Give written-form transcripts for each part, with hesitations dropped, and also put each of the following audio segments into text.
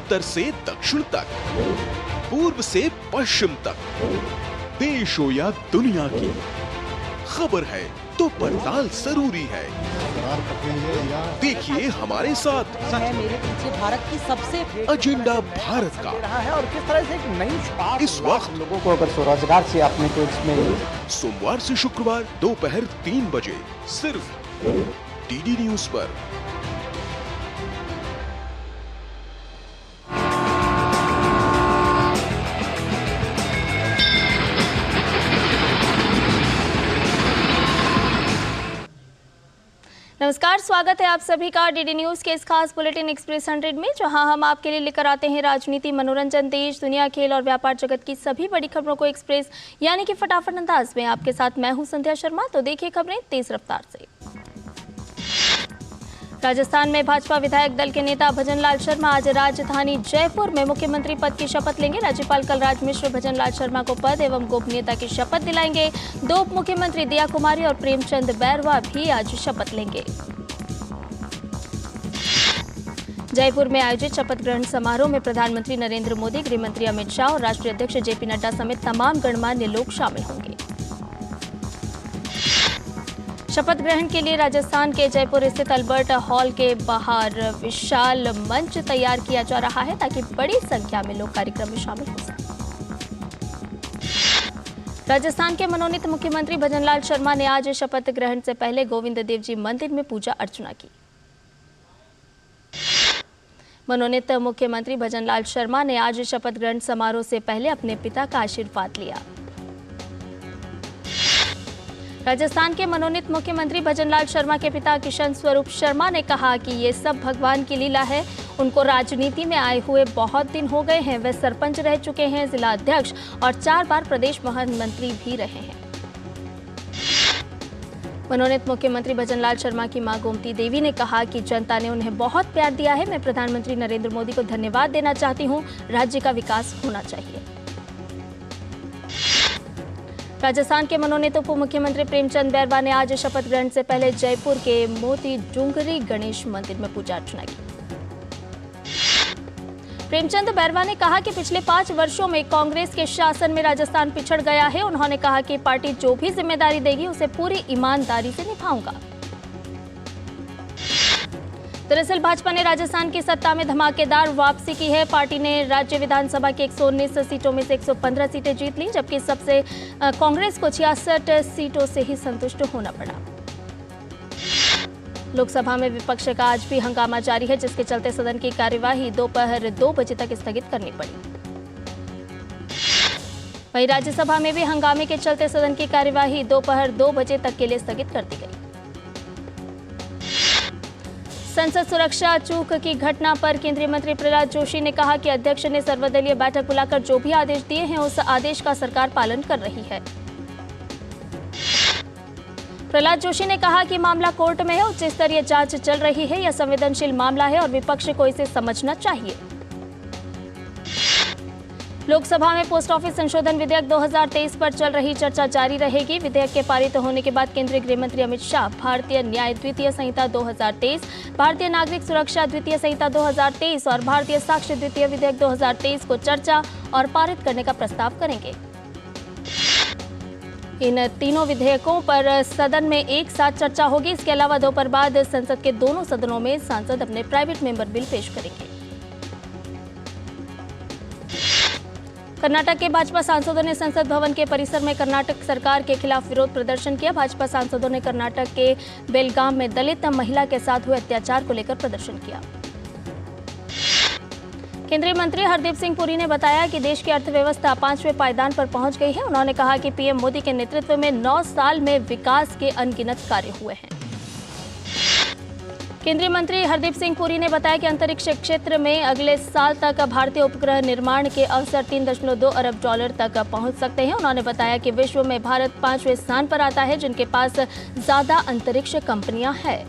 उत्तर से दक्षिण तक, पूर्व से पश्चिम तक, देश हो या दुनिया की खबर है तो पड़ताल जरूरी है। देखिए हमारे साथ मेरे पीछे भारत की सबसे एजेंडा भारत का रहा है और किस तरह से एक नई शुरुआत इस वक्त लोगों को अगर स्वरोजगार से आपने तो इसमें सोमवार से शुक्रवार दोपहर 3 बजे सिर्फ डीडी न्यूज पर। नमस्कार, स्वागत है आप सभी का डीडी न्यूज के इस खास बुलेटिन एक्सप्रेस 100 में, जहां हम आपके लिए लेकर आते हैं राजनीति, मनोरंजन, देश दुनिया, खेल और व्यापार जगत की सभी बड़ी खबरों को एक्सप्रेस यानी कि फटाफट अंदाज में। आपके साथ मैं हूं संध्या शर्मा। तो देखिए खबरें तेज रफ्तार से। राजस्थान में भाजपा विधायक दल के नेता भजनलाल शर्मा आज राजधानी जयपुर में मुख्यमंत्री पद की शपथ लेंगे। राज्यपाल कलराज मिश्र भजनलाल शर्मा को पद एवं गोपनीयता की शपथ दिलाएंगे। दो उप मुख्यमंत्री दिया कुमारी और प्रेमचंद बैरवा भी आज शपथ लेंगे। जयपुर में आयोजित शपथ ग्रहण समारोह में प्रधानमंत्री नरेंद्र मोदी, गृहमंत्री अमित शाह और राष्ट्रीय अध्यक्ष जेपी नड्डा समेत तमाम गणमान्य लोग शामिल होंगे। शपथ ग्रहण के लिए राजस्थान के जयपुर स्थित अल्बर्ट हॉल के बाहर विशाल मंच तैयार किया जा रहा है ताकि बड़ी संख्या में लोग कार्यक्रम में शामिल हो सकें। राजस्थान के मनोनीत मुख्यमंत्री भजनलाल शर्मा ने आज शपथ ग्रहण से पहले गोविंद देव जी मंदिर में पूजा अर्चना की। मनोनीत मुख्यमंत्री भजनलाल शर्मा ने आज शपथ ग्रहण समारोह से पहले अपने पिता का आशीर्वाद लिया। राजस्थान के मनोनीत मुख्यमंत्री भजनलाल शर्मा के पिता किशन स्वरूप शर्मा ने कहा कि ये सब भगवान की लीला है। उनको राजनीति में आए हुए बहुत दिन हो गए हैं। वे सरपंच रह चुके हैं, जिला अध्यक्ष और 4 बार प्रदेश महामंत्री भी रहे हैं। मनोनीत मुख्यमंत्री भजनलाल शर्मा की मां गोमती देवी ने कहा कि जनता ने उन्हें बहुत प्यार दिया है। मैं प्रधानमंत्री नरेंद्र मोदी को धन्यवाद देना चाहती हूं। राज्य का विकास होना चाहिए। राजस्थान के मनोनीत उप मुख्यमंत्री प्रेमचंद बैरवा ने आज शपथ ग्रहण से पहले जयपुर के मोती डूंगरी गणेश मंदिर में पूजा अर्चना की। प्रेमचंद बैरवा ने कहा कि पिछले 5 वर्षों में कांग्रेस के शासन में राजस्थान पिछड़ गया है। उन्होंने कहा कि पार्टी जो भी जिम्मेदारी देगी उसे पूरी ईमानदारी से निभाऊंगा। दरअसल भाजपा ने राजस्थान की सत्ता में धमाकेदार वापसी की है। पार्टी ने राज्य विधानसभा की 119 सीटों में से 115 सीटें जीत ली, जबकि सबसे कांग्रेस को 66 सीटों से ही संतुष्ट होना पड़ा। लोकसभा में विपक्ष का आज भी हंगामा जारी है, जिसके चलते सदन की कार्यवाही दोपहर 2 बजे तक स्थगित करनी पड़ी। वहीं राज्यसभा में भी हंगामे के चलते सदन की कार्यवाही दोपहर 2 बजे तक के लिए स्थगित कर दी गई। संसद सुरक्षा चूक की घटना पर केंद्रीय मंत्री प्रहलाद जोशी ने कहा कि अध्यक्ष ने सर्वदलीय बैठक बुलाकर जो भी आदेश दिए हैं उस आदेश का सरकार पालन कर रही है। प्रहलाद जोशी ने कहा कि मामला कोर्ट में है, उच्च स्तरीय जांच चल रही है। यह संवेदनशील मामला है और विपक्ष को इसे समझना चाहिए। लोकसभा में पोस्ट ऑफिस संशोधन विधेयक 2023 पर चल रही चर्चा जारी रहेगी। विधेयक के पारित होने के बाद केंद्रीय गृह मंत्री अमित शाह भारतीय न्याय द्वितीय संहिता 2023, भारतीय नागरिक सुरक्षा द्वितीय संहिता 2023 और भारतीय साक्ष्य द्वितीय विधेयक 2023 को चर्चा और पारित करने का प्रस्ताव करेंगे। इन तीनों विधेयकों पर सदन में एक साथ चर्चा होगी। इसके अलावा दोपहर बाद संसद के दोनों सदनों में सांसद अपने प्राइवेट मेंबर बिल पेश करेंगे। कर्नाटक के भाजपा सांसदों ने संसद भवन के परिसर में कर्नाटक सरकार के खिलाफ विरोध प्रदर्शन किया। भाजपा सांसदों ने कर्नाटक के बेलगाम में दलित महिला के साथ हुए अत्याचार को लेकर प्रदर्शन किया। केंद्रीय मंत्री हरदीप सिंह पुरी ने बताया कि देश की अर्थव्यवस्था 5वें पायदान पर पहुंच गई है। उन्होंने कहा कि पीएम मोदी के नेतृत्व में 9 साल में विकास के अनगिनत कार्य हुए हैं। केंद्रीय मंत्री हरदीप सिंह पुरी ने बताया कि अंतरिक्ष क्षेत्र में अगले साल तक भारतीय उपग्रह निर्माण के अवसर $3.2 अरब तक पहुंच सकते हैं। उन्होंने बताया कि विश्व में भारत 5वें स्थान पर आता है, जिनके पास ज्यादा अंतरिक्ष कंपनियां हैं।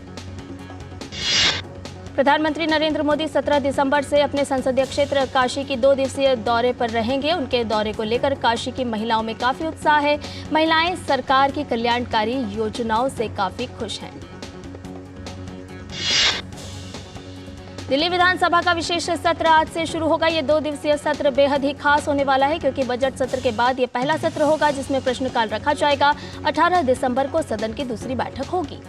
प्रधानमंत्री नरेंद्र मोदी 17 दिसंबर से अपने संसदीय क्षेत्र काशी की 2 दिवसीय दौरे पर रहेंगे। उनके दौरे को लेकर काशी की महिलाओं में काफी उत्साह है। महिलाएं सरकार की कल्याणकारी योजनाओं से काफी खुश हैं। दिल्ली विधानसभा का विशेष सत्र आज से शुरू होगा। ये 2 दिवसीय सत्र बेहद ही खास होने वाला है क्योंकि बजट सत्र के बाद ये पहला सत्र होगा जिसमें प्रश्नकाल रखा जाएगा। 18 दिसंबर को सदन की दूसरी बैठक होगी।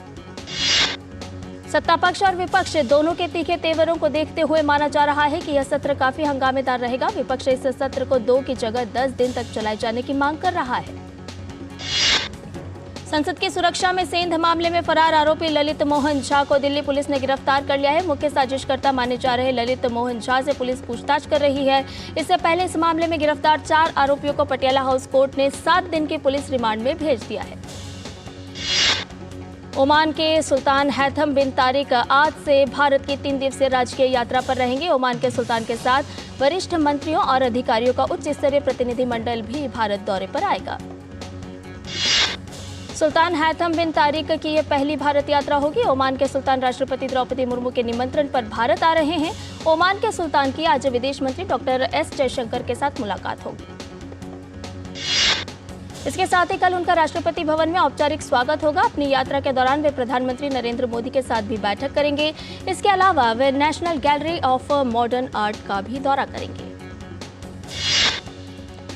सत्ता पक्ष और विपक्ष दोनों के तीखे तेवरों को देखते हुए माना जा रहा है कि यह सत्र काफी हंगामेदार रहेगा। विपक्ष इस सत्र को 2 की जगह 10 दिन तक चलाए जाने की मांग कर रहा है। संसद की सुरक्षा में सेंध मामले में फरार आरोपी ललित मोहन झा को दिल्ली पुलिस ने गिरफ्तार कर लिया है। मुख्य साजिशकर्ता माने जा रहे ललित मोहन झा से पुलिस पूछताछ कर रही है। इससे पहले इस मामले में गिरफ्तार 4 आरोपियों को पटियाला हाउस कोर्ट ने 7 दिन की पुलिस रिमांड में भेज दिया है। ओमान के सुल्तान हैथम बिन तारिक आज से भारत की 3 दिवसीय राजकीय यात्रा पर रहेंगे। ओमान के सुल्तान के साथ वरिष्ठ मंत्रियों और अधिकारियों का उच्च स्तरीय प्रतिनिधिमंडल भी भारत दौरे पर आएगा। सुल्तान हैथम बिन तारिक की ये पहली भारत यात्रा होगी। ओमान के सुल्तान राष्ट्रपति द्रौपदी मुर्मू के निमंत्रण पर भारत आ रहे हैं। ओमान के सुल्तान की आज विदेश मंत्री डॉक्टर एस जयशंकर के साथ मुलाकात होगी। इसके साथ ही कल उनका राष्ट्रपति भवन में औपचारिक स्वागत होगा। अपनी यात्रा के दौरान वे प्रधानमंत्री नरेंद्र मोदी के साथ भी बैठक करेंगे। इसके अलावा वे national gallery of modern art का भी दौरा करेंगे।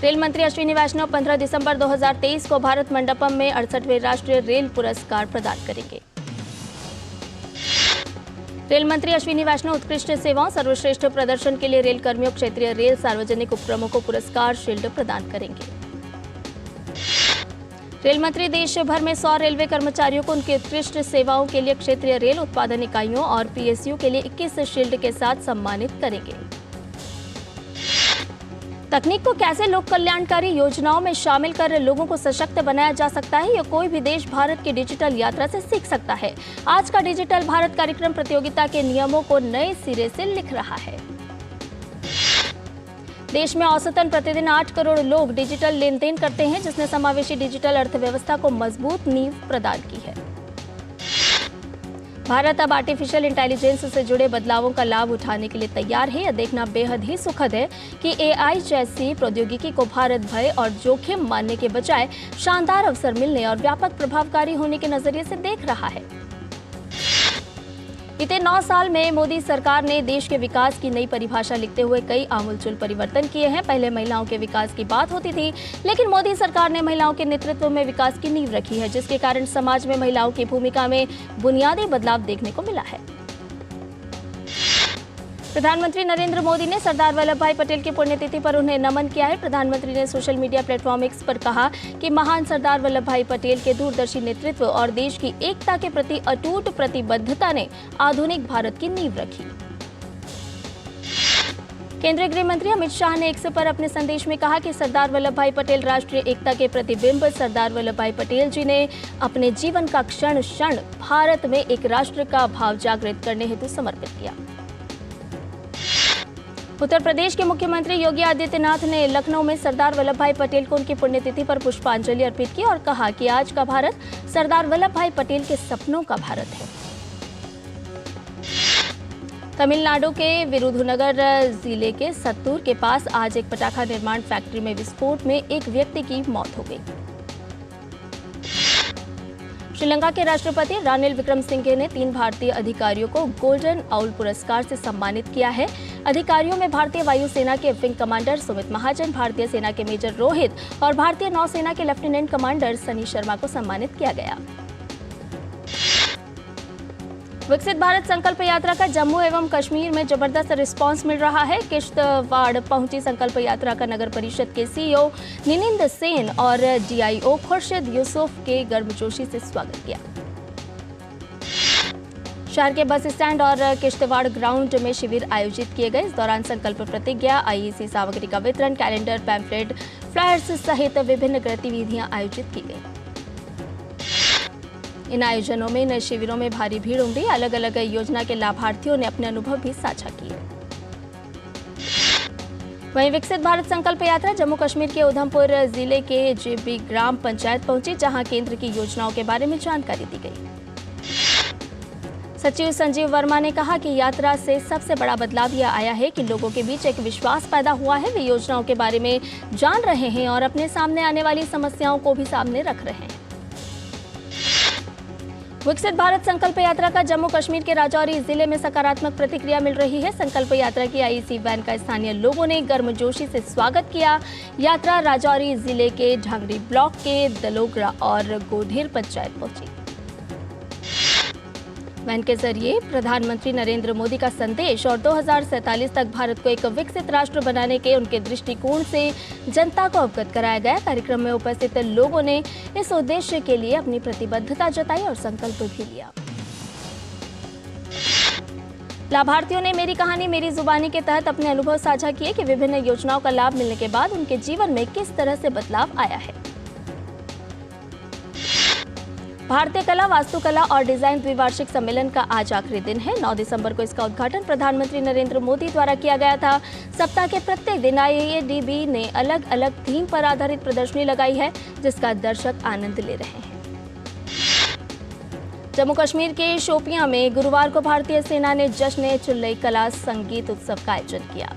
रेल मंत्री अश्विनी वैष्णव 15 दिसंबर 2023 को भारत मंडपम में 68वें राष्ट्रीय रेल पुरस्कार प्रदान करेंगे। रेल मंत्री अश्विनी वैष्णव उत्कृष्ट सेवाओं सर्वश्रेष्ठ प्रदर्शन के लिए रेल कर्मियों, क्षेत्रीय रेल सार्वजनिक उपक्रमों को पुरस्कार शील्ड प्रदान करेंगे। रेल मंत्री देश भर में 100 रेलवे कर्मचारियों को उनकी उत्कृष्ट सेवाओं के लिए क्षेत्रीय रेल उत्पादन इकाइयों और पीएसयू के लिए 21 शील्ड के साथ सम्मानित करेंगे। तकनीक को कैसे लोक कल्याणकारी योजनाओं में शामिल कर लोगों को सशक्त बनाया जा सकता है, यह कोई भी देश भारत की डिजिटल यात्रा से सीख सकता है। आज का डिजिटल भारत कार्यक्रम प्रतियोगिता के नियमों को नए सिरे से लिख रहा है। देश में औसतन प्रतिदिन 8 करोड़ लोग डिजिटल लेन देन करते हैं, जिसने समावेशी डिजिटल अर्थव्यवस्था को मजबूत नींव प्रदान की है। भारत अब आर्टिफिशियल इंटेलिजेंस से जुड़े बदलावों का लाभ उठाने के लिए तैयार है। यह देखना बेहद ही सुखद है कि एआई जैसी प्रौद्योगिकी को भारत भय और जोखिम मानने के बजाय शानदार अवसर मिलने और व्यापक प्रभावकारी होने के नजरिए से देख रहा है। बीते 9 साल में मोदी सरकार ने देश के विकास की नई परिभाषा लिखते हुए कई आमूलचूल परिवर्तन किए हैं। पहले महिलाओं के विकास की बात होती थी, लेकिन मोदी सरकार ने महिलाओं के नेतृत्व में विकास की नींव रखी है, जिसके कारण समाज में महिलाओं की भूमिका में बुनियादी बदलाव देखने को मिला है। प्रधानमंत्री नरेंद्र मोदी ने सरदार वल्लभ भाई पटेल की पुण्यतिथि पर उन्हें नमन किया है। प्रधानमंत्री ने सोशल मीडिया प्लेटफॉर्म एक्स पर कहा कि महान सरदार वल्लभ भाई पटेल के दूरदर्शी नेतृत्व और देश की एकता के प्रति अटूट प्रतिबद्धता ने आधुनिक भारत की नींव रखी। केंद्रीय गृह मंत्री अमित शाह ने एक्स पर अपने संदेश में कहा कि सरदार वल्लभ भाई पटेल राष्ट्रीय एकता के प्रतिबिंब। सरदार वल्लभ भाई पटेल जी ने अपने जीवन का क्षण क्षण भारत में एक राष्ट्र का भाव जागृत करने हेतु समर्पित किया। उत्तर प्रदेश के मुख्यमंत्री योगी आदित्यनाथ ने लखनऊ में सरदार वल्लभ भाई पटेल को उनकी पुण्यतिथि पर पुष्पांजलि अर्पित की और कहा कि आज का भारत सरदार वल्लभ भाई पटेल के सपनों का भारत है। तमिलनाडु के विरुधुनगर जिले के सत्तूर के पास आज एक पटाखा निर्माण फैक्ट्री में विस्फोट में एक व्यक्ति की मौत हो गई। श्रीलंका के राष्ट्रपति रानिल विक्रमसिंघे ने 3 भारतीय अधिकारियों को गोल्डन आउल पुरस्कार से सम्मानित किया है। अधिकारियों में भारतीय वायुसेना के विंग कमांडर सुमित महाजन, भारतीय सेना के मेजर रोहित और भारतीय नौसेना के लेफ्टिनेंट कमांडर सनी शर्मा को सम्मानित किया गया। विकसित भारत संकल्प यात्रा का जम्मू एवं कश्मीर में जबरदस्त रिस्पांस मिल रहा है। किश्तवाड़ पहुंची संकल्प यात्रा का नगर परिषद के सीईओ निनिंद सेन और डीआईओ खुर्शीद यूसुफ के गर्मजोशी से स्वागत किया। शहर के बस स्टैंड और किश्तवाड़ ग्राउंड में शिविर आयोजित किए गए। इस दौरान संकल्प प्रतिज्ञा, आईईसी सामग्री का वितरण, कैलेंडर, पैम्फलेट, फ्लायर्स सहित विभिन्न गतिविधियां आयोजित की गई। इन आयोजनों में इन शिविरों में भारी भीड़ उमड़ी। अलग अलग योजना के लाभार्थियों ने अपने अनुभव भी साझा किए। वहीं विकसित भारत संकल्प यात्रा जम्मू कश्मीर के उधमपुर जिले के जेबी ग्राम पंचायत पहुंची, जहां केंद्र की योजनाओं के बारे में जानकारी दी गई। सचिव संजीव वर्मा ने कहा कि यात्रा से सबसे बड़ा बदलाव यह आया है कि लोगों के बीच एक विश्वास पैदा हुआ है। वे योजनाओं के बारे में जान रहे हैं और अपने सामने आने वाली समस्याओं को भी सामने रख रहे हैं। विकसित भारत संकल्प यात्रा का जम्मू कश्मीर के राजौरी जिले में सकारात्मक प्रतिक्रिया मिल रही है। संकल्प यात्रा की आईसी वैन का स्थानीय लोगों ने गर्मजोशी से स्वागत किया। यात्रा राजौरी जिले के झांगड़ी ब्लॉक के दलोगरा और गोढेर पंचायत पहुंची। वैन के जरिए प्रधानमंत्री नरेंद्र मोदी का संदेश और 2047 तक भारत को एक विकसित राष्ट्र बनाने के उनके दृष्टिकोण से जनता को अवगत कराया गया। कार्यक्रम में उपस्थित लोगों ने इस उद्देश्य के लिए अपनी प्रतिबद्धता जताई और संकल्प भी लिया। लाभार्थियों ने मेरी कहानी मेरी जुबानी के तहत अपने अनुभव साझा किए कि विभिन्न योजनाओं का लाभ मिलने के बाद उनके जीवन में किस तरह से बदलाव आया है। भारतीय कला, वास्तुकला और डिजाइन द्विवार्षिक सम्मेलन का आज आखिरी दिन है। 9 दिसंबर को इसका उद्घाटन प्रधानमंत्री नरेंद्र मोदी द्वारा किया गया था। सप्ताह के प्रत्येक दिन IADB ने अलग अलग थीम पर आधारित प्रदर्शनी लगाई है, जिसका दर्शक आनंद ले रहे हैं। जम्मू कश्मीर के शोपियां में गुरुवार को भारतीय सेना ने जश्न-ए-चुल्लई कला संगीत उत्सव का आयोजन किया।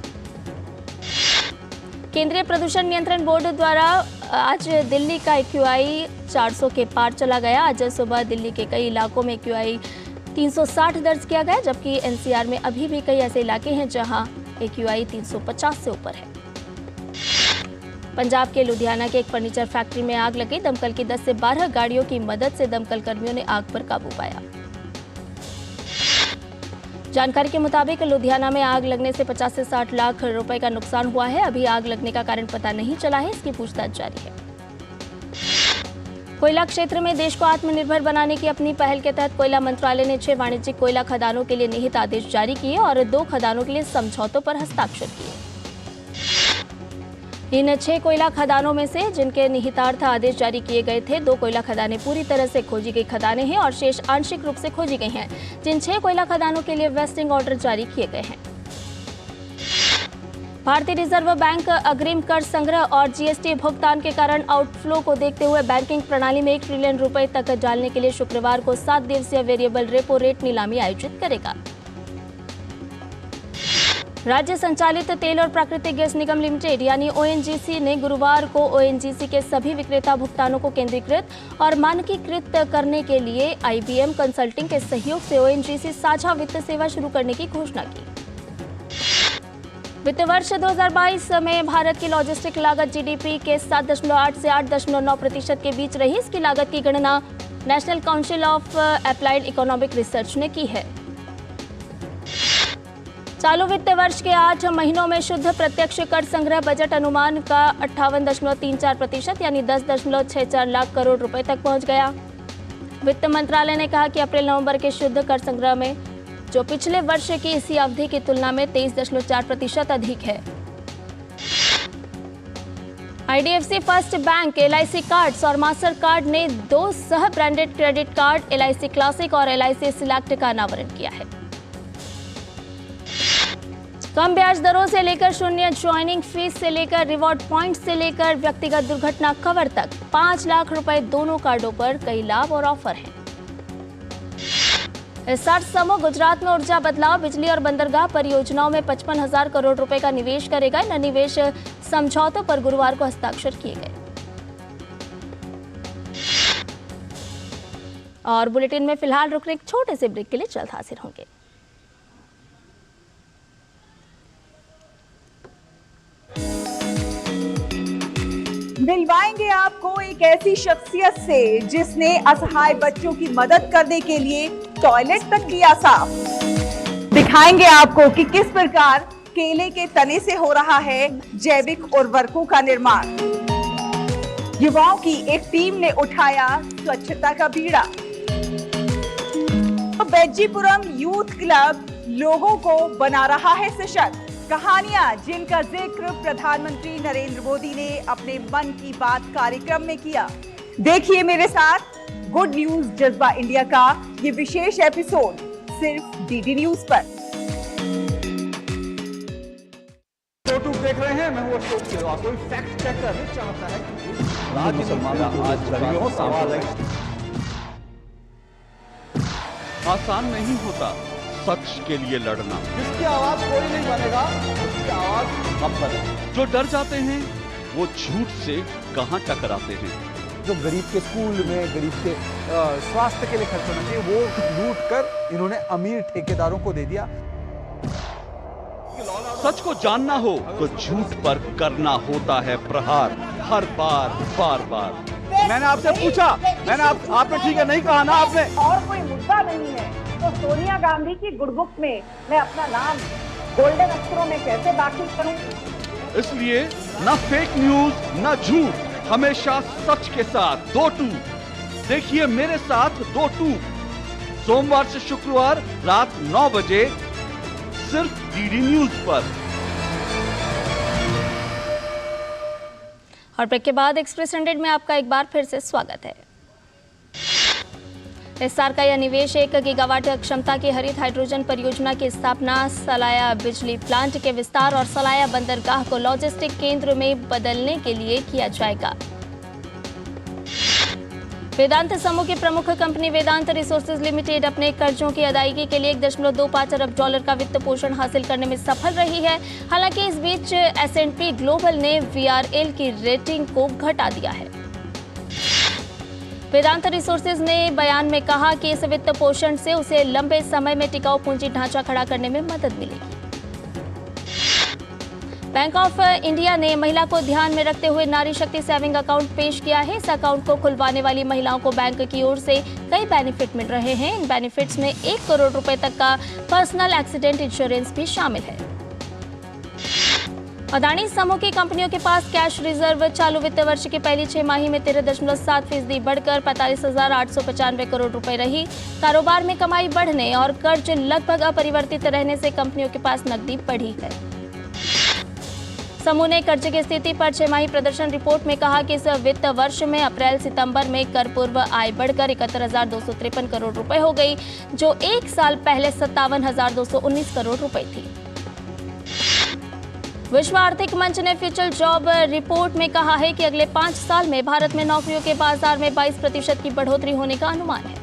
केंद्रीय प्रदूषण नियंत्रण बोर्ड द्वारा आज दिल्ली का AQI 400 के पार चला गया। आज सुबह दिल्ली के कई इलाकों में AQI 360 दर्ज किया गया, जबकि NCR में अभी भी कई ऐसे इलाके हैं जहां AQI 350 से ऊपर है। पंजाब के लुधियाना के एक फर्नीचर फैक्ट्री में आग लगी। दमकल की 10 से 12 गाड़ियों की मदद से दमकल कर्मियों ने आग पर काबू पाया। जानकारी के मुताबिक लुधियाना में आग लगने से 50 से 60 लाख रुपए का नुकसान हुआ है। अभी आग लगने का कारण पता नहीं चला है, इसकी पूछताछ जारी है। कोयला क्षेत्र में देश को आत्मनिर्भर बनाने की अपनी पहल के तहत कोयला मंत्रालय ने 6 वाणिज्यिक कोयला खदानों के लिए निहित आदेश जारी किए और 2 खदानों के लिए समझौतों पर हस्ताक्षर किए। इन 6 कोयला खदानों में से जिनके निहितार्थ आदेश जारी किए गए थे, 2 कोयला खदानें पूरी तरह से खोजी गई खदानें हैं और शेष आंशिक रूप से खोजी गई हैं। जिन 6 कोयला खदानों के लिए वेस्टिंग ऑर्डर जारी किए गए हैं। भारतीय रिजर्व बैंक अग्रिम कर संग्रह और GST भुगतान के कारण आउटफ्लो को देखते हुए बैंकिंग प्रणाली में 1 ट्रिलियन रुपए तक डालने के लिए शुक्रवार को 7 दिवसीय वेरिएबल रेपो रेट नीलामी आयोजित करेगा। राज्य संचालित तेल और प्राकृतिक गैस निगम लिमिटेड यानी ONGC ने गुरुवार को ONGC के सभी विक्रेता भुगतानों को केंद्रीकृत और मानकीकृत करने के लिए IBM कंसल्टिंग के सहयोग से ONGC साझा वित्त सेवा शुरू करने की घोषणा की। वित्त वर्ष 2022 में भारत की लॉजिस्टिक लागत GDP के 7.8 से 8.9% के बीच रही। इसकी लागत की गणना national council of applied economic research ने की है। चालू वित्त वर्ष के 8 महीनों में शुद्ध प्रत्यक्ष कर संग्रह बजट अनुमान का 58.34% यानी 10.64 लाख करोड़ रुपए तक पहुंच गया। वित्त मंत्रालय ने कहा कि अप्रैल-नवंबर के शुद्ध कर संग्रह में जो पिछले वर्ष की इसी अवधि की तुलना में 23.4% अधिक है। IDFC first bank, LIC cards और मास्टर कार्ड ने 2 सह branded credit card LIC classic और LIC सिलेक्ट का अनावरण किया है। कम ब्याज दरों से लेकर शून्य ज्वाइनिंग फीस से लेकर रिवॉर्ड पॉइंट से लेकर व्यक्तिगत दुर्घटना कवर तक 5 लाख रुपए दोनों कार्डों पर कई लाभ और ऑफर हैं। इस 60 समूह गुजरात में ऊर्जा बदलाव, बिजली और बंदरगाह परियोजनाओं में 55,000 करोड़ रुपए का निवेश करेगा। इन निवेश समझौतों पर गुरुवार को हस्ताक्षर किए गए। और बुलेटिन में फिलहाल रुकने एक छोटे से ब्रेक के लिए जल्द हाजिर होंगे। मिलवाएंगे आपको एक ऐसी शख्सियत से जिसने असहाय बच्चों की मदद करने के लिए टॉयलेट तक किया साफ। दिखाएंगे आपको कि किस प्रकार केले के तने से हो रहा है जैविक उर्वरकों का निर्माण। युवाओं की एक टीम ने उठाया स्वच्छता का बीड़ा। तो बेज्जीपुरम यूथ क्लब लोगों को बना रहा है सशक्त। कहानियां जिनका जिक्र प्रधानमंत्री नरेंद्र मोदी ने अपने मन की बात कार्यक्रम में किया। देखिए मेरे साथ गुड न्यूज जज्बा इंडिया का ये विशेष एपिसोड सिर्फ DD न्यूज पर। यूट्यूब देख रहे हैं, मैं हूं अशोक सिलवा। कोई फैक्ट चेकर नहीं चाहता है कि राज्य मुसलमान आज हो सवाल है। आसान नहीं होता सच के लिए लड़ना। जिसकी आवाज कोई नहीं बनेगा, उसकी आवाज हम बने। जो डर जाते हैं वो झूठ से कहां टकराते हैं। जो गरीब के स्कूल में, गरीब के स्वास्थ्य के लिए खर्च होना चाहिए, वो लूट कर इन्होंने अमीर ठेकेदारों को दे दिया। सच को जानना हो तो झूठ पर करना होता है प्रहार, हर बार बार बार। मैंने आपसे पूछा, आपने ठीक है नहीं कहा ना आपने। और कोई मुद्दा नहीं है तो सोनिया गांधी की गुडबुक में मैं अपना नाम गोल्डन अक्षरों में कैसे दाखिल करूं? इसलिए न फेक न्यूज न झूठ, हमेशा सच के साथ 2-2। देखिए मेरे साथ 2-2 सोमवार से शुक्रवार रात 9 बजे सिर्फ डीडी न्यूज पर। और ब्रेक के बाद एक्सप्रेस 100 में आपका एक बार फिर से स्वागत है। एस्सार का यह निवेश 1 गीगावाट क्षमता की हरित हाइड्रोजन परियोजना की स्थापना, सलाया बिजली प्लांट के विस्तार और सलाया बंदरगाह को लॉजिस्टिक केंद्र में बदलने के लिए किया जाएगा। वेदांत समूह की प्रमुख कंपनी वेदांत रिसोर्सेज लिमिटेड अपने कर्जों की अदायगी के लिए $1.25 अरब का वित्त पोषण हासिल करने में सफल रही है। हालांकि इस बीच S&P ग्लोबल ने VRL की रेटिंग को घटा दिया है। वेदांत रिसोर्सेज ने बयान में कहा कि इस वित्त पोषण से उसे लंबे समय में टिकाऊ पूंजी ढांचा खड़ा करने में मदद मिलेगी। बैंक ऑफ इंडिया ने महिला को ध्यान में रखते हुए नारी शक्ति सेविंग अकाउंट पेश किया है। इस अकाउंट को खुलवाने वाली महिलाओं को बैंक की ओर से कई बेनिफिट मिल रहे हैं। इन बेनिफिट्स में 1 करोड़ रुपए तक का पर्सनल एक्सीडेंट इंश्योरेंस भी शामिल है। अदानी समूह की कंपनियों के पास कैश रिजर्व चालू वित्त वर्ष की पहली 6 माही में 13.7% बढ़कर 45,895 करोड़ रुपए रही। कारोबार में कमाई बढ़ने और कर्ज लगभग अपरिवर्तित रहने से कंपनियों के पास नकदी बढ़ी है। समूह ने कर्ज की स्थिति पर 6 माही प्रदर्शन रिपोर्ट में कहा कि इस वित्त वर्ष में अप्रैल सितंबर में कर पूर्व आय बढ़कर 71,253 करोड़ रुपए हो गई, जो 1 साल पहले 57,219 करोड़ रुपए थी। विश्व आर्थिक मंच ने फ्यूचर जॉब रिपोर्ट में कहा है कि अगले 5 साल में भारत में नौकरियों के बाजार में 22% की बढ़ोतरी होने का अनुमान है।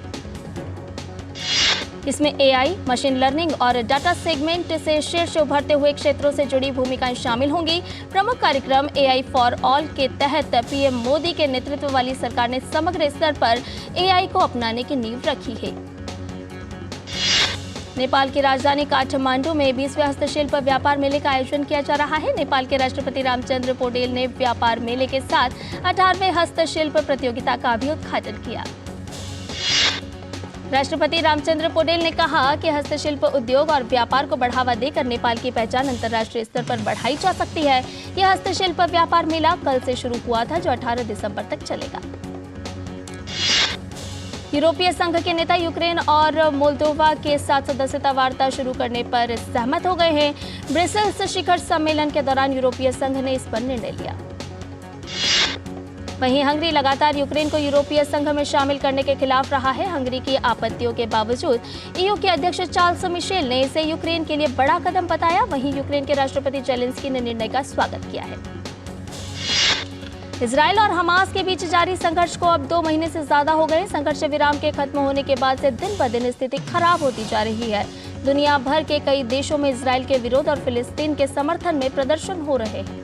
इसमें AI, मशीन लर्निंग और डाटा सेगमेंट से शीर्ष उभरते हुए क्षेत्रों से जुड़ी भूमिकाएं शामिल होंगी। प्रमुख कार्यक्रम AI फॉर ऑल के तहत पीएम मोदी के नेतृत्व वाली सरकार ने समग्र स्तर पर AI को अपनाने की नींव रखी है। नेपाल की राजधानी काठमांडू में 20वें हस्तशिल्प व्यापार मेले का आयोजन किया जा रहा है। नेपाल के राष्ट्रपति रामचंद्र पौडेल ने व्यापार मेले के साथ 18वें हस्तशिल्प प्रतियोगिता का भी उद्घाटन किया। राष्ट्रपति रामचंद्र पौडेल ने कहा कि हस्तशिल्प उद्योग और व्यापार को बढ़ावा देकर नेपाल की पहचान अंतर्राष्ट्रीय स्तर पर बढ़ाई जा सकती है। यह हस्तशिल्प व्यापार मेला कल से शुरू हुआ था, जो 18 दिसंबर तक चलेगा। यूरोपीय संघ के नेता यूक्रेन और मोल्दोवा के साथ सदस्यता वार्ता शुरू करने पर सहमत हो गए हैं। ब्रसेल्स शिखर सम्मेलन के दौरान यूरोपीय संघ ने इस पर निर्णय लिया। वहीं हंगरी लगातार यूक्रेन को यूरोपीय संघ में शामिल करने के खिलाफ रहा है। हंगरी की आपत्तियों के बावजूद ईयू के अध्यक्ष चार्ल्स मिशेल ने इसे यूक्रेन के लिए बड़ा कदम बताया। वहीं यूक्रेन के राष्ट्रपति जेलेंस्की ने निर्णय का स्वागत किया है। इजराइल और हमास के बीच जारी संघर्ष को अब 2 महीने से ज्यादा हो गए। संघर्ष विराम के खत्म होने के बाद से दिन ब दिन स्थिति खराब होती जा रही है। दुनिया भर के कई देशों में इजराइल के विरोध और फिलिस्तीन के समर्थन में प्रदर्शन हो रहे हैं।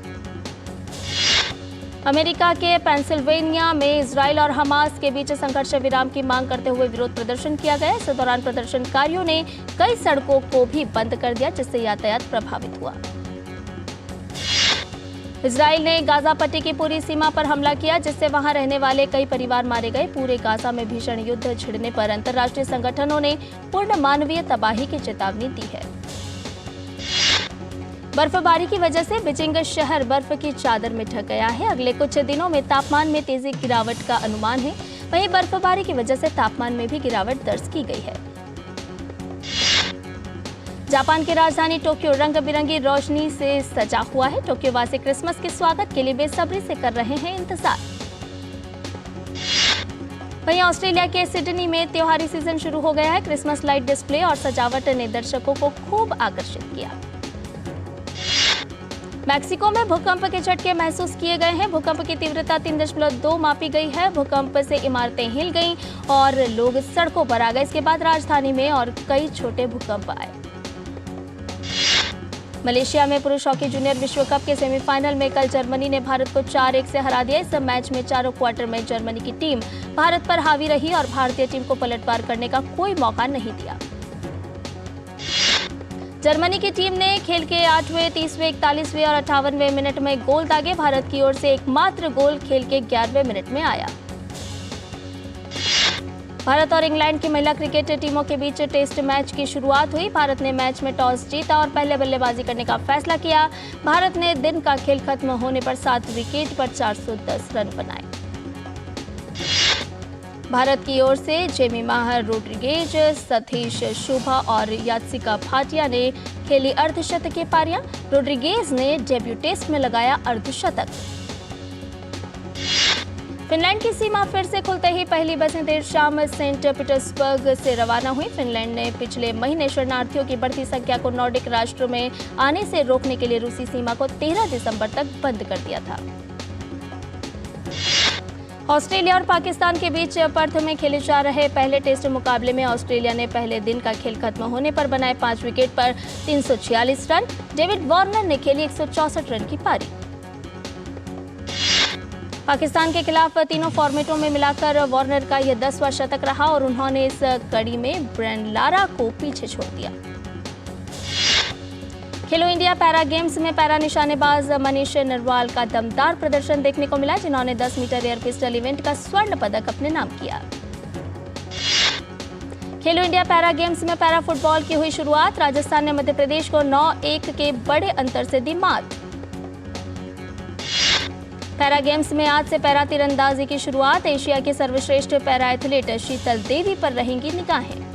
अमेरिका के पेंसिल्वेनिया में इजराइल और हमास के बीच संघर्ष विराम की मांग करते हुए विरोध प्रदर्शन किया गया। इस दौरान प्रदर्शनकारियों ने कई सड़कों को भी बंद कर दिया, जिससे यातायात प्रभावित हुआ। इजराइल ने गाजा पट्टी की पूरी सीमा पर हमला किया, जिससे वहां रहने वाले कई परिवार मारे गए। पूरे गाजा में भीषण युद्ध छिड़ने पर अंतर्राष्ट्रीय संगठनों ने पूर्ण मानवीय तबाही की चेतावनी दी है। बर्फबारी की वजह से बीजिंग शहर बर्फ की चादर में ढक गया है। अगले कुछ दिनों में तापमान में तेजी गिरावट का अनुमान है। वहीं बर्फबारी की वजह से तापमान में भी गिरावट दर्ज की गई है। जापान की राजधानी टोक्यो रंग बिरंगी रोशनी से सजा हुआ है। टोक्यो वासी क्रिसमस के स्वागत के लिए बेसब्री से कर रहे हैं इंतजार। वहीं ऑस्ट्रेलिया के सिडनी में त्योहारी सीजन शुरू हो गया है। क्रिसमस लाइट डिस्प्ले और सजावट ने दर्शकों को खूब आकर्षित किया। मैक्सिको में भूकंप के झटके महसूस किए गए हैं। भूकंप की तीव्रता 3.2 मापी गई है। भूकंप से इमारतें हिल गईं और लोग सड़कों पर आ गए। इसके बाद राजधानी में और कई छोटे भूकंप आए। मलेशिया में पुरुष हॉकी जूनियर विश्व कप के सेमीफाइनल में कल जर्मनी ने भारत को 4-1 से हरा दिया। इस मैच में चारों क्वार्टर में जर्मनी की टीम भारत पर हावी रही और भारतीय टीम को पलटवार करने का कोई मौका नहीं दिया। जर्मनी की टीम ने खेल के 8वें, 30वें, 41वें और 58वें मिनट में गोल दागे। भारत की ओर से एकमात्र गोल खेल के 11वें मिनट में आया। भारत और इंग्लैंड की महिला क्रिकेट टीमों के बीच टेस्ट मैच की शुरुआत हुई। भारत ने मैच में टॉस जीता और पहले बल्लेबाजी करने का फैसला किया। भारत ने दिन का खेल खत्म होने पर 7 विकेट पर 410 रन बनाए। भारत की ओर से जेमिमा रोड्रिगेज, सतीश शुभा और यात्सिका भाटिया ने खेली अर्धशतकीय पारियां। रोड्रिगेज ने डेब्यू टेस्ट में लगाया अर्धशतक। फिनलैंड की सीमा फिर से खुलते ही पहली बसें देर शाम सेंट पीटर्सबर्ग से रवाना हुई। फिनलैंड ने पिछले महीने शरणार्थियों की बढ़ती संख्या को नॉर्डिक राष्ट्रों में आने से रोकने के लिए रूसी सीमा को 13 दिसंबर तक बंद कर दिया था। ऑस्ट्रेलिया और पाकिस्तान के बीच पर्थ में खेले जा रहे पहले टेस्ट मुकाबले में ऑस्ट्रेलिया ने पहले दिन का खेल खत्म होने पर बनाए 5 विकेट पर 346 रन। डेविड वार्नर ने खेली 164 रन की पारी। पाकिस्तान के खिलाफ तीनों फॉर्मेटों में मिलाकर वार्नर का यह 10वां शतक रहा और उन्होंने इस कड़ी में ब्रेन लारा को पीछे छोड़ दिया। खेलो इंडिया पैरा गेम्स में पैरा निशानेबाज मनीष नरवाल का दमदार प्रदर्शन देखने को मिला, जिन्होंने 10 मीटर एयर पिस्टल इवेंट का स्वर्ण पदक अपने नाम किया। खेलो इंडिया पैरा गेम्स में पैरा फुटबॉल की हुई शुरुआत। राजस्थान ने मध्य प्रदेश को 9-1 के बड़े अंतर से दी मात। पैरा गेम्स में आज से पैरा तीरंदाजी की शुरुआत। एशिया के सर्वश्रेष्ठ पैरा एथलीट शीतल देवी पर रहेंगी निगाहें।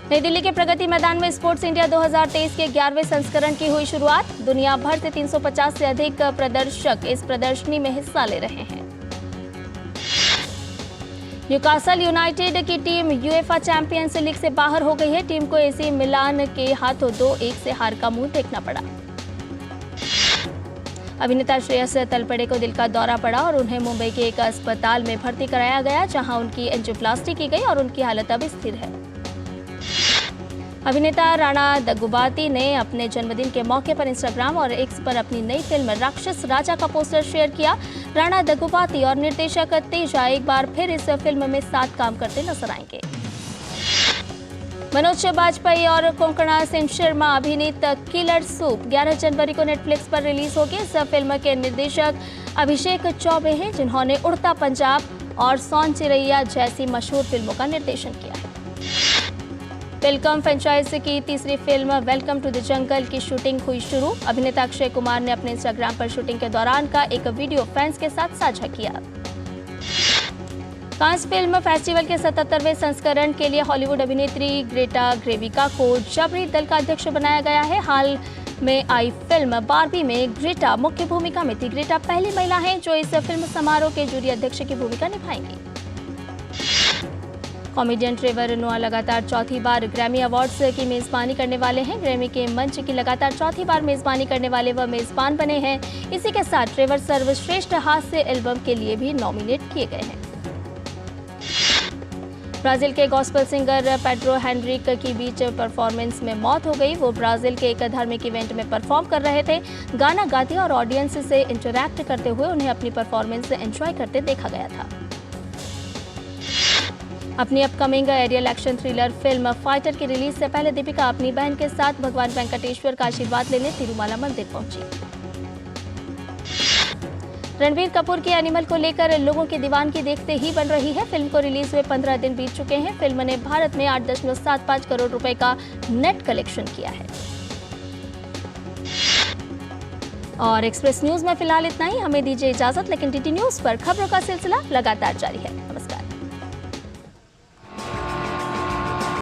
नई दिल्ली के प्रगति मैदान में स्पोर्ट्स इंडिया 2023 के 11वें संस्करण की हुई शुरुआत। दुनिया भर से 350 से अधिक प्रदर्शक इस प्रदर्शनी में हिस्सा ले रहे हैं। न्यूकासल यूनाइटेड की टीम यूएफए चैंपियंस लीग से बाहर हो गई है। टीम को एसी मिलान के हाथों 2-1 से हार का मुंह देखना पड़ा। अभिनेता श्रेयस तलपड़े को दिल का दौरा पड़ा और उन्हें मुंबई के एक अस्पताल में भर्ती कराया गया, जहां उनकी एंजियोप्लास्टी की गई और उनकी हालत अब स्थिर है। अभिनेता राणा दग्गुबाती ने अपने जन्मदिन के मौके पर इंस्टाग्राम और एक्स पर अपनी नई फिल्म राक्षस राजा का पोस्टर शेयर किया। राणा दग्गुबाती और निर्देशक तेजा एक बार फिर इस फिल्म में साथ काम करते नजर आएंगे। मनोज बाजपेयी और कोंकणा सेन शर्मा अभिनीत किलर सूप 11 जनवरी को नेटफ्लिक्स पर रिलीज होगी। इस फिल्म के निर्देशक अभिषेक चौबे हैं, जिन्होंने उड़ता पंजाब और सौन चिरैया जैसी मशहूर फिल्मों का निर्देशन किया है। वेलकम फ्रेंचाइज की तीसरी film welcome to the jungle की शूटिंग हुई शुरू। अभिनेता अक्षय कुमार ने अपने इंस्टाग्राम पर शूटिंग के दौरान का एक वीडियो फैंस के साथ साझा किया। कांस फिल्म फेस्टिवल के 77वें संस्करण के लिए हॉलीवुड अभिनेत्री ग्रेटा गेर्विग को जबरी दल का अध्यक्ष बनाया गया है। हाल में आई फिल्म बार्बी में ग्रेटा मुख्य भूमिका में थी। ग्रेटा पहली महिला है जो इस फिल्म समारोह के जूरी अध्यक्ष की भूमिका निभाएंगी। कॉमेडियन ट्रेवर नोआ लगातार चौथी बार ग्रैमी अवार्ड्स की मेजबानी करने वाले हैं। ग्रैमी के मंच की लगातार चौथी बार मेजबानी करने वाले वह मेजबान बने हैं। इसी के साथ ट्रेवर सर्वश्रेष्ठ हास्य एल्बम के लिए भी नॉमिनेट किए गए हैं। ब्राजील के गॉस्पेल सिंगर पेड्रो हेनरिक की बीच परफॉर्मेंस में मौत हो गई। वो ब्राजील के एक धार्मिक इवेंट में परफॉर्म कर रहे थे। गाना गाते और ऑडियंस से इंटरैक्ट करते हुए उन्हें अपनी परफॉर्मेंस एंजॉय करते देखा गया था। अपनी upcoming aerial action thriller film fighter की रिलीज से पहले दीपिका अपनी बहन के साथ भगवान वेंकटेश्वर का आशीर्वाद लेने तिरुमाला मंदिर पहुंची। रणबीर कपूर की एनिमल को लेकर लोगों की दीवानगी देखते ही बन रही है। फिल्म को रिलीज हुए 15 दिन बीत चुके हैं। फिल्म ने भारत में 8.75 करोड़ रुपए का नेट कलेक्शन किया है। और एक्सप्रेस न्यूज में फिलहाल इतना ही। हमें दीजिए इजाजत, लेकिन डीडी न्यूज पर खबरों का सिलसिला लगातार जारी है।